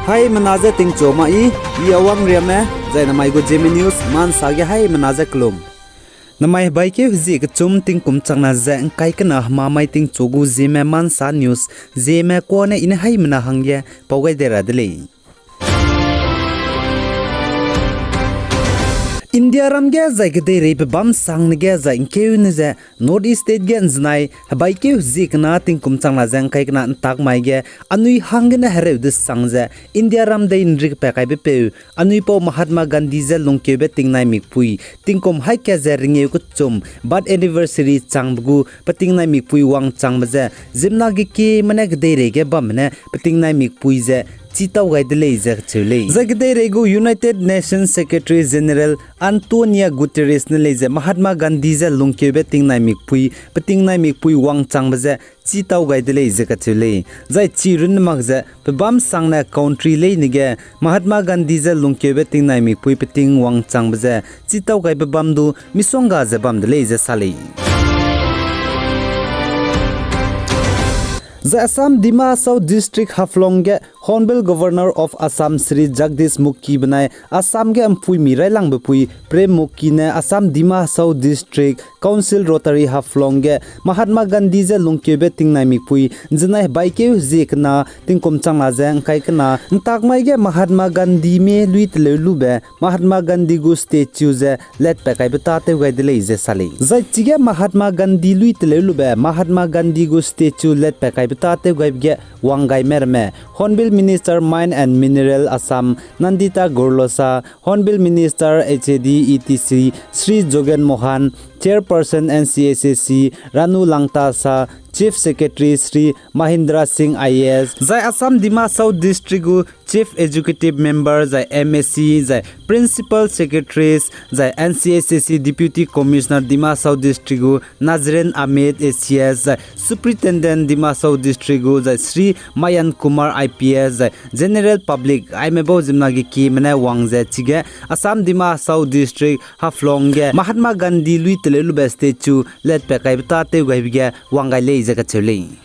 Hai menaza ting choma I awang riame zai namai go Zeme news man sage hai menaza klum namai bai ke zi ke chum ting kum changna za kai kana mamai ting chogu Zeme man sa news Zeme ko ne in hai mena hangye pogai dera dele India ram ge zai ke dere be bam sang ne ge zai ke ne za North East state ge znai bai ke zi kana ting kum changna za kai kana tak mai ge anui hang ne hare de sang za India ram de in rik pe kai be pe anui po Mahatma Gandhi za lung ke be ting nai mik pui ting kom hai ke za ringe ku chum but anniversary chang bu pating nai mik pui wang chang ma za zimna ge ke mane ge dere ge bam ne pating nai mik pui za Chita Gaidele Zachule. Zagderego United Nations Secretary General Antonio Guterres Neleze Mahatma Gandhi za lungkebe ting nai mikpui pating nai mikpui wang changbaza Chita Gaidele Zachule. Zai chirun magza bam sangna country le nige Mahatma Gandhi za lungkebe ting nai mikpui pating wang changbaza Chita Gaiba bamdu misonga za bamdele za sale. The Assam Dima South District Haflong ge Honorable Governor of Assam Sri Jagdish Mukhi banai Assam ge ampui mirai lang bepui Prem Mukhi ne Assam Dima South District Council Rotary Haflong ge Mahatma Gandhi je lungkebe ting nai mikpui jinai baike jekna ting komchang na jang kai kana takmai ge Mahatma Gandhi me luit lelu be Mahatma Gandhi go statue je let pe kai beta te gai dele je sale zai chige Mahatma Gandhi luit lelu be Mahatma Gandhi go statue let pe kai Tate Gaibge Wangai Merme, Hornbill Minister Mine and Mineral Assam, Nandita Gorlosa, Hornbill Minister HAD ETC, Sri Jogen Mohan, Chairperson NCSAC, Ranu Langtasa, Chief Secretary Sri Mahindra Singh IAS, Zai Assam Dima South District Chief Executive Member Zai MSC, Zai Principal Secretaries, Zai NCSAC Deputy Commissioner Dima South District Nazrin Ahmed ACS, Zai Superintendent Dima South District Zai Sri Mayan Kumar IPS, Zai General Public Aimebo Zimnagi Ki Mane Wangze Chige Assam Dima South District Haflong Mahatma Gandhi Lui Telelu Statue Let Pekai Tate Gaibge Wangai Le Zakachuli.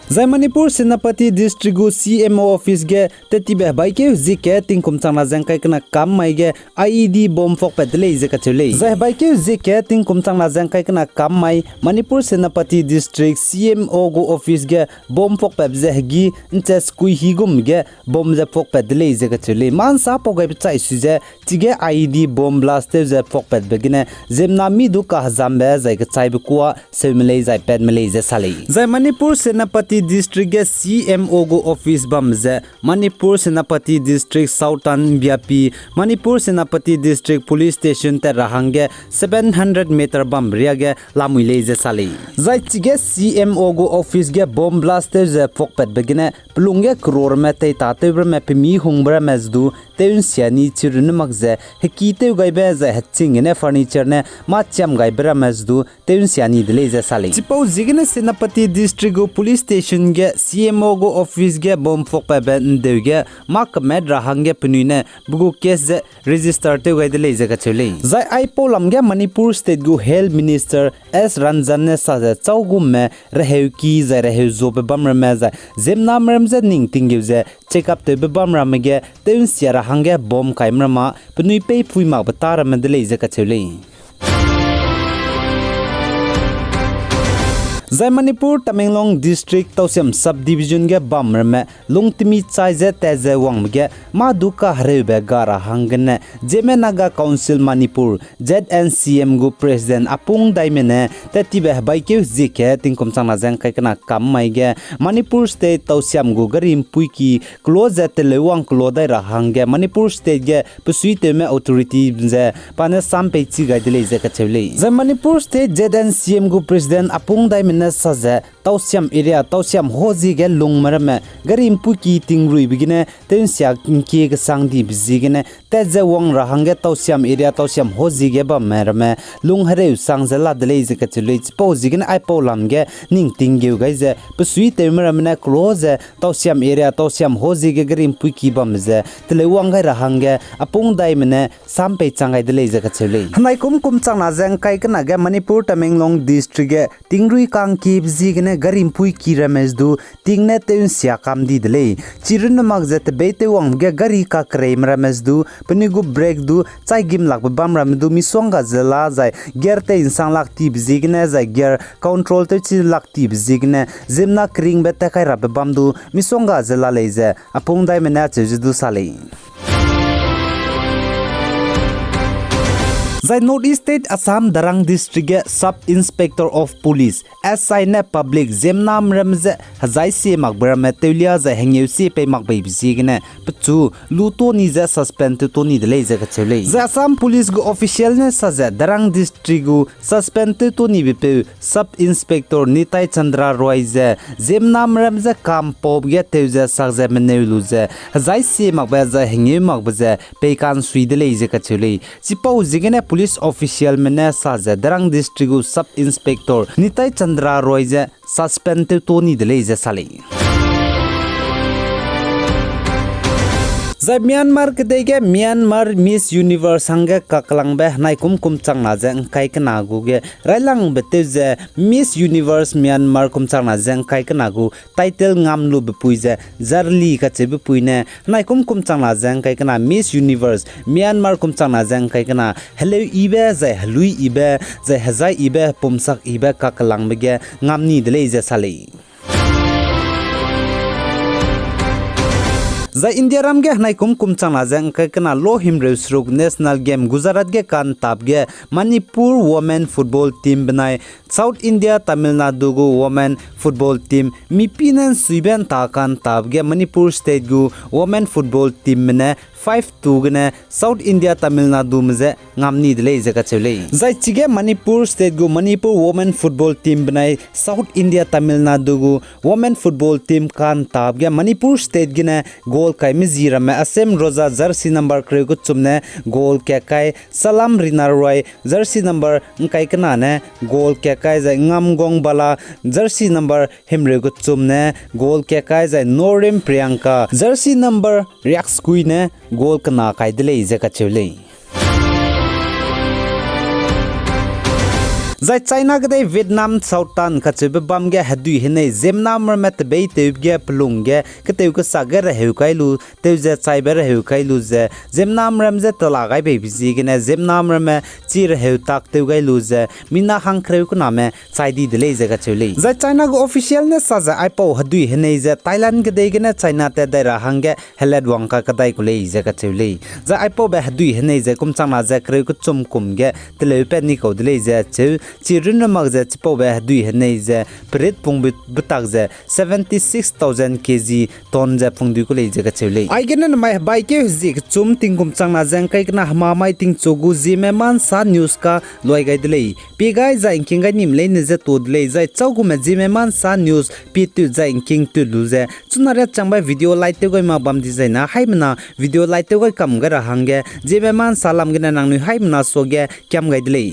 Zai Manipur Senapati District CMO Office ge tetibe baike zike tingkum changna jangkai kana kam mai ge IED bomb fok pedle zakachule zai baike zike tingkum changna jangkai kana kam mai Manipur Senapati District CMO go office ge bomb fok pebje gi nches kui higum ge bomb je fok pedle zakachule man sa pogai chai suje tige IED bomb blast je fok ped begine zemna mi du ka zambe zai ge chai bukwa semle zai ped mele je sale zai Manipur Senapati District CMO go office bamze Manipur Senapati District Southern Biapi Manipur Senapati District Police Station te rahange 700 meter bam riage lamuile je sale zai chige CMO go office ge bomb blast je fokpet begine plunge crore me te tatebra me pmi hungbra mezdu teun siani chirun magze hekite gaibe ze hatching ne furniture ne macham gaibra mezdu teun siani dele je sale chipo zigene Senapati District go police station ge CMO go office ge bomb fok pa ben deuge mak med rahange punine bugu case register te gaidele jaga chule zai ai polam ge Manipur state go health minister S Ranjan ne sa chaugum me reheu ki za reheu zob bamra me za zemna mram za ning tingu ze check up te bamra me ge teun sia rahange bomb kaimra ma punui pe pui ma batara me dele jaga chule Zai Manipur Tamenglong District Tausiam Subdivision ge bamr me lungtimi chaize teze wangge maduka hrebe gara hangene Zeme Naga Council Manipur ZNCM go President Apung Daimene tetibe baike zike tingkom changna jang kai kana kam maige Manipur State Tausiam go garim puiki close at lewang klodai rahange Manipur State ge pusuite me authority je pane sampe chi gaidele je ka chevle Zai Manipur State ZNCM go President Apung Daimene saze tausiam area tausiam hoji ge lungmarame garim puki tingrui bigine tensia kinke ge sangdi bizigine teze wong rahange tausiam area tausiam hoji ge ba merame lunghare sangzela dele je ka chule po jigine ai polam ge ning tingge gaize pusui temeramne close tausiam area tausiam hoji ge garim puki bamze tele wong ga rahange apung daimene sampe changai dele je ka chule hanai kum changna jang kai kana ge Manipur Tamenglong district ge tingrui kang ki bjigine ne garim pui ki rames du tingne te sia kam di dele chirun magzet beite wang ge gari ka krem rames du penigu break du chai gim lak bam ram du mi songa zela zai gerte insang lak ti bzigne zai ger control te chi lak ti bzigne zimna kring beta kai rab bam du mi songa zela leze apung dai mena che du sale Zai Northeast State Assam Darang District Sub Inspector of Police SI ne public zemnam ramze hazai se magbara metelia za hengeu se pe magbai bisigne pchu luto ni za suspend to ni de za kachele za Assam police go official ne saza Darang District go suspend to ni be Sub Inspector Nitai Chandra Roy za zemnam ramze kam pop ge teuza sagza menelu za hazai se magba za hengeu magba pe kan sui de za kachele chipau zigene Police official mena saza Darang District Sub Inspector Nitai Chandra Roy je suspended to ni dele je sale Zai Myanmar kedege Myanmar Miss Universe hange kaklang be nai kum chang na jeng kai kana gu ge railang bete je Miss Universe Myanmar chang na jeng kai kana gu title ngam lu be pui je zarli ka che be pui ne nai kum chang na jeng kai kana Miss Universe Myanmar chang na jeng kai kana hello ibe zai halui ibe zai hazai ibe pumsak ibe kaklang be ge ngam ni dele je sale Za India ram ge nai kum chang la jang kai kana lo him resruk national game Gujarat ge kan tap ge Manipur women football team banai South India Tamil Nadu go women football team mipinan suiben ta kan tap ge Manipur state go women football team ne 5-2 gane South India Tamil Nadu mze ngamni dele zaka chele zai chige Manipur state go Manipur women football team banai South India Tamil Nadu go women football team kan tab ge Manipur state gine goal kai mi zira me Assam roza jersey number kre go chumne goal ke kai Salam Rinar Roy jersey number kai kana ne goal ke kai zai ngam gong bala jersey number himre go chumne goal ke kai zai Norim Priyanka jersey number Reax kui ne goal kana kai dele zaka chule Zai China gade Vietnam Southern kachebe bam ge hadui hene zemnam met be teub ge plung ge keteu ka sagar heu kailu teu je cyber heu kailu je zemnam ram je tola gai be bisi ge ne zemnam ram chir heu tak teu gailu je mina hang khreu ku name chaidi dele je ga chule Zai China go official ne saja aipo hadui hene je Thailand gade ge ne China te dai ra hang ge helad wang ka kadai ku le je ga chule Zai aipo be hadui hene je kum chang na je khreu ku chum kum ge tele pe ni ko dele je cheu Chirun magze chipo be dui hene je pret pung butak je 76,000 kg ton je pung du ko le je ga chule aigen mai bai ke zik chum tingkum changna jang kai kana hama mai ting chogu Zeme man sa news ka loi gai dele pe gai za inking gai nim le ne je to dele zai chaugu me Zeme man sa news pe tu za inking tu lu je chunare changbai video like te goi ma bam di jai na haimna video like te goi kam ga ra hange Zeme man salam gina nang nu haimna so ge kyam gai dele